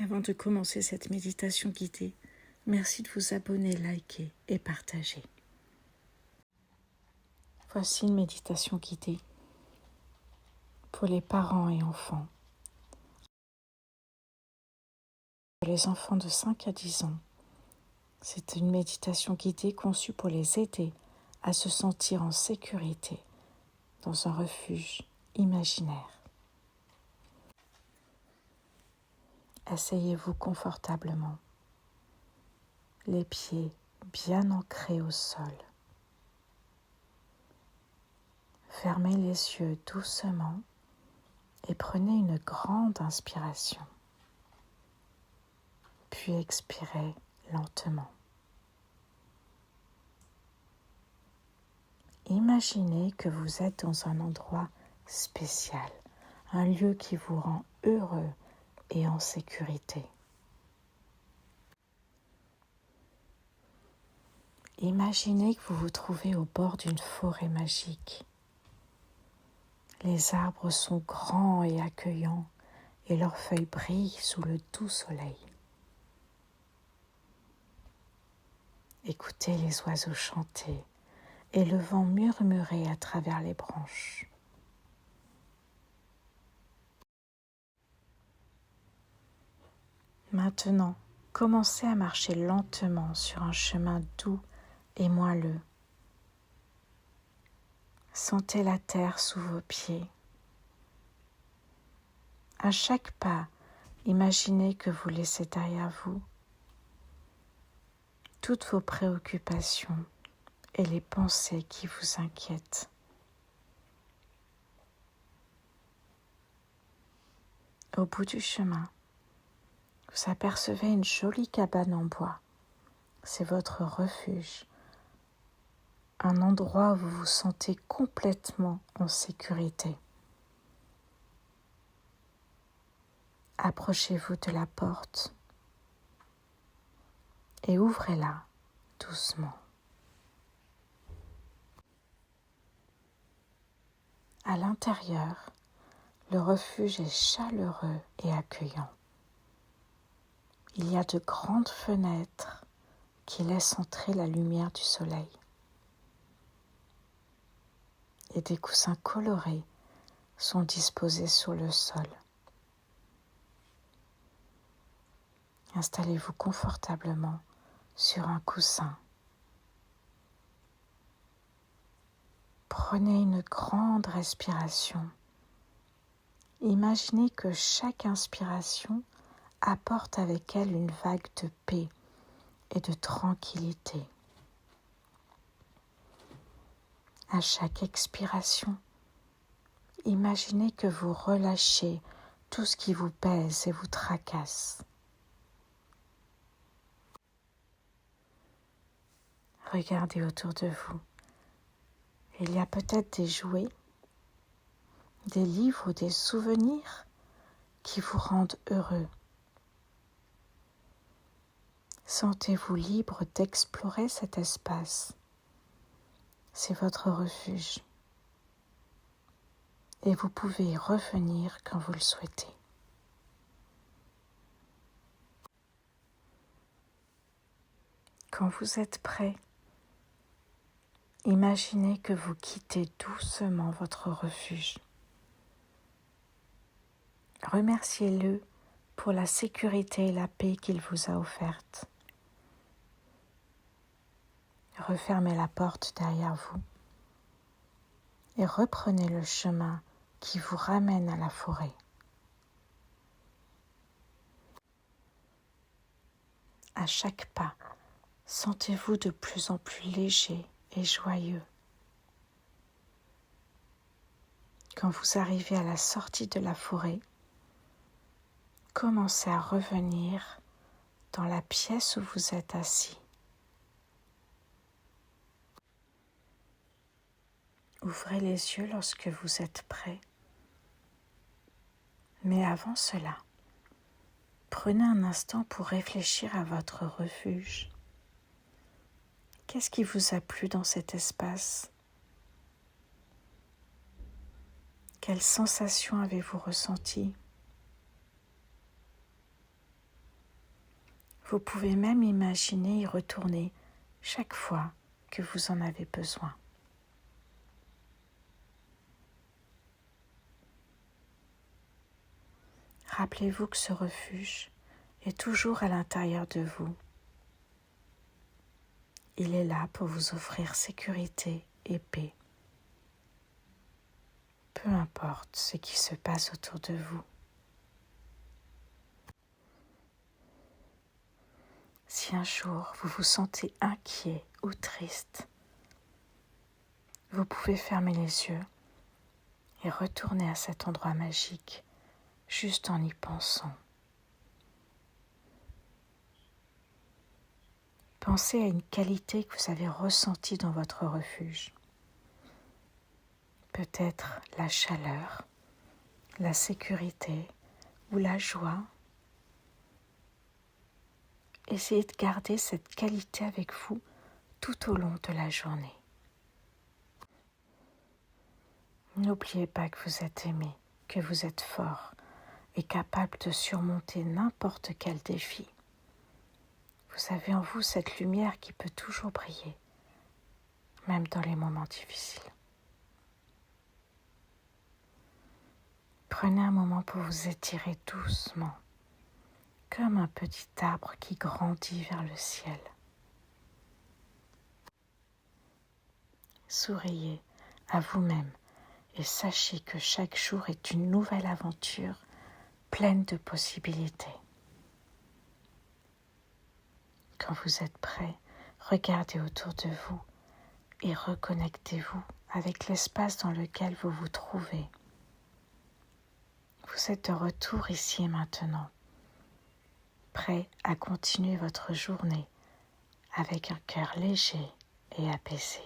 Avant de commencer cette méditation guidée, merci de vous abonner, liker et partager. Voici une méditation guidée pour les parents et enfants. Pour les enfants de 5 à 10 ans, c'est une méditation guidée conçue pour les aider à se sentir en sécurité dans un refuge imaginaire. Asseyez-vous confortablement, les pieds bien ancrés au sol. Fermez les yeux doucement et prenez une grande inspiration. Puis expirez lentement. Imaginez que vous êtes dans un endroit spécial, un lieu qui vous rend heureux et en sécurité. Imaginez que vous vous trouvez au bord d'une forêt magique. Les arbres sont grands et accueillants et leurs feuilles brillent sous le doux soleil. Écoutez les oiseaux chanter et le vent murmurer à travers les branches. Maintenant, commencez à marcher lentement sur un chemin doux et moelleux. Sentez la terre sous vos pieds. À chaque pas, imaginez que vous laissez derrière vous toutes vos préoccupations et les pensées qui vous inquiètent. Au bout du chemin, vous apercevez une jolie cabane en bois. C'est votre refuge, un endroit où vous vous sentez complètement en sécurité. Approchez-vous de la porte et ouvrez-la doucement. À l'intérieur, le refuge est chaleureux et accueillant. Il y a de grandes fenêtres qui laissent entrer la lumière du soleil. Et des coussins colorés sont disposés sur le sol. Installez-vous confortablement sur un coussin. Prenez une grande respiration. Imaginez que chaque inspiration apporte avec elle une vague de paix et de tranquillité. À chaque expiration, imaginez que vous relâchez tout ce qui vous pèse et vous tracasse. Regardez autour de vous. Il y a peut-être des jouets, des livres ou des souvenirs qui vous rendent heureux. Sentez-vous libre d'explorer cet espace. C'est votre refuge. Et vous pouvez y revenir quand vous le souhaitez. Quand vous êtes prêt, imaginez que vous quittez doucement votre refuge. Remerciez-le pour la sécurité et la paix qu'il vous a offerte. Refermez la porte derrière vous et reprenez le chemin qui vous ramène à la forêt. À chaque pas, sentez-vous de plus en plus léger et joyeux. Quand vous arrivez à la sortie de la forêt, commencez à revenir dans la pièce où vous êtes assis. Ouvrez les yeux lorsque vous êtes prêt. Mais avant cela, prenez un instant pour réfléchir à votre refuge. Qu'est-ce qui vous a plu dans cet espace? Quelles sensations avez-vous ressenties? Vous pouvez même imaginer y retourner chaque fois que vous en avez besoin. Rappelez-vous que ce refuge est toujours à l'intérieur de vous. Il est là pour vous offrir sécurité et paix. Peu importe ce qui se passe autour de vous. Si un jour vous vous sentez inquiet ou triste, vous pouvez fermer les yeux et retourner à cet endroit magique juste en y pensant. Pensez à une qualité que vous avez ressentie dans votre refuge. Peut-être la chaleur, la sécurité ou la joie. Essayez de garder cette qualité avec vous tout au long de la journée. N'oubliez pas que vous êtes aimé, que vous êtes fort et capable de surmonter n'importe quel défi. Vous avez en vous cette lumière qui peut toujours briller, même dans les moments difficiles. Prenez un moment pour vous étirer doucement, comme un petit arbre qui grandit vers le ciel. Souriez à vous-même et sachez que chaque jour est une nouvelle aventure pleine de possibilités. Quand vous êtes prêt, regardez autour de vous et reconnectez-vous avec l'espace dans lequel vous vous trouvez. Vous êtes de retour ici et maintenant, prêt à continuer votre journée avec un cœur léger et apaisé.